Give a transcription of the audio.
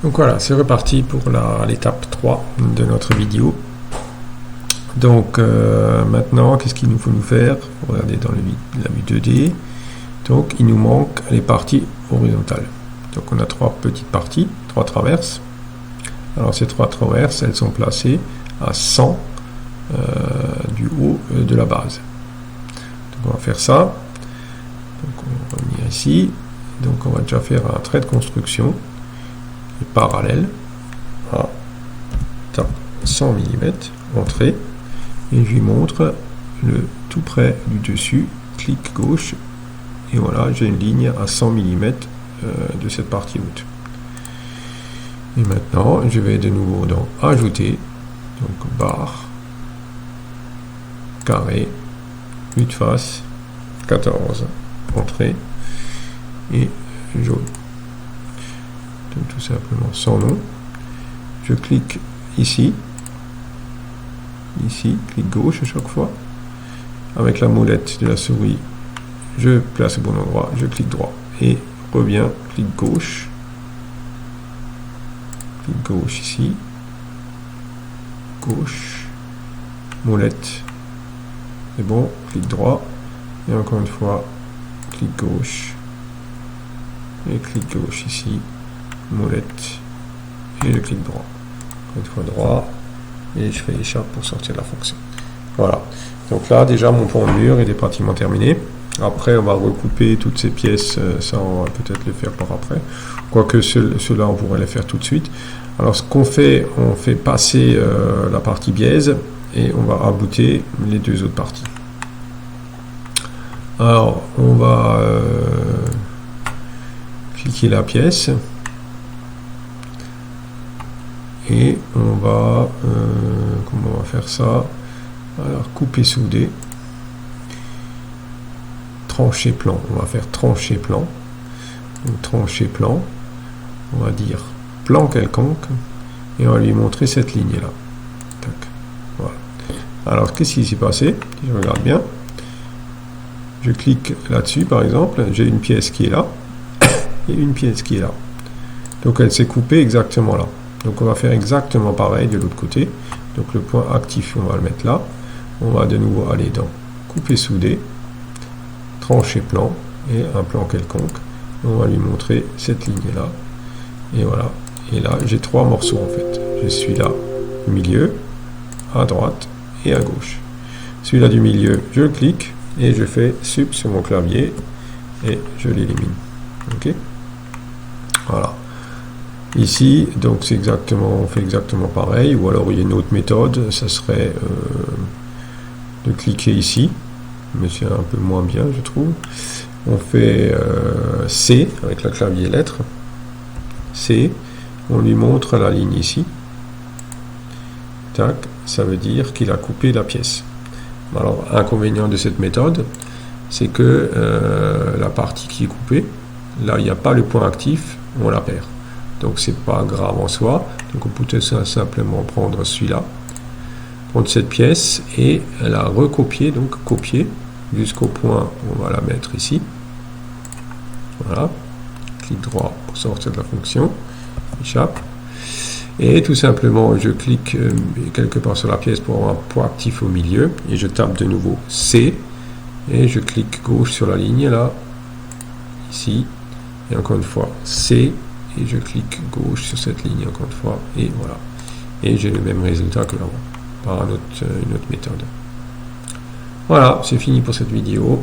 Donc voilà, c'est reparti pour l'étape 3 de notre vidéo. Donc maintenant, qu'est-ce qu'il nous faut nous faire? Regardez dans la vue 2D. Donc il nous manque les parties horizontales. Donc on a 3 petites parties, 3 traverses. Alors ces 3 traverses, elles sont placées à 100 du haut de la base. Donc on va faire ça. Donc on va revenir ici. Donc on va déjà faire un trait de construction parallèle à 100 mm, entrée, et je lui montre le tout près du dessus, clic gauche, et voilà, j'ai une ligne à 100 mm de cette partie haute. Et maintenant, je vais de nouveau dans ajouter, donc barre, carré, vue de face, 14, entrée, et jaune. Donc tout simplement sans nom. Je clique ici, clic gauche à chaque fois. Avec la molette de la souris, je place au bon endroit, je clique droit et reviens, clic gauche ici, gauche, molette, c'est bon, clic droit et encore une fois, clic gauche et clic gauche ici, molette et le clic droit, une fois droit, et je fais échappe pour sortir de la fonction. Voilà, donc là déjà mon pont de mur est pratiquement terminé. Après on va recouper toutes ces pièces, ça on va peut-être le faire par après, quoique ceux-là on pourrait les faire tout de suite. Alors ce qu'on fait, on fait passer la partie biaise et on va rabouter les 2 autres parties. Alors on va cliquer la pièce et on va comment on va faire ça? Alors couper, souder, trancher plan, on va faire trancher plan. Donc trancher plan, on va dire plan quelconque et on va lui montrer cette ligne là. Voilà. Alors qu'est-ce qui s'est passé? Si je regarde bien, je clique là-dessus par exemple, j'ai une pièce qui est là et une pièce qui est là. Donc elle s'est coupée exactement là. Donc on va faire exactement pareil de l'autre côté. Donc le point actif, on va le mettre là. On va de nouveau aller dans couper, souder, trancher plan et un plan quelconque. On va lui montrer cette ligne là. Et voilà. Et là, j'ai 3 morceaux en fait. Je suis là, au milieu, à droite et à gauche. Celui-là du milieu, je clique et je fais sup sur mon clavier et je l'élimine. Ok. Voilà. Ici, donc c'est exactement, on fait exactement pareil, ou alors il y a une autre méthode, ça serait de cliquer ici, mais c'est un peu moins bien je trouve. On fait C avec la clavier lettre, C, on lui montre la ligne ici, tac, ça veut dire qu'il a coupé la pièce. Alors, inconvénient de cette méthode, c'est que la partie qui est coupée, là il n'y a pas le point actif, on la perd. Donc c'est pas grave en soi. Donc on peut simplement prendre celui-là, prendre cette pièce et la recopier, donc copier jusqu'au point où on va la mettre ici. Voilà. Clic droit pour sortir de la fonction. Échappe. Et tout simplement je clique quelque part sur la pièce pour avoir un point actif au milieu et je tape de nouveau C et je clique gauche sur la ligne là, ici, et encore une fois C. Et je clique gauche sur cette ligne encore une fois, et voilà. Et j'ai le même résultat que avant, par une autre méthode. Voilà, c'est fini pour cette vidéo.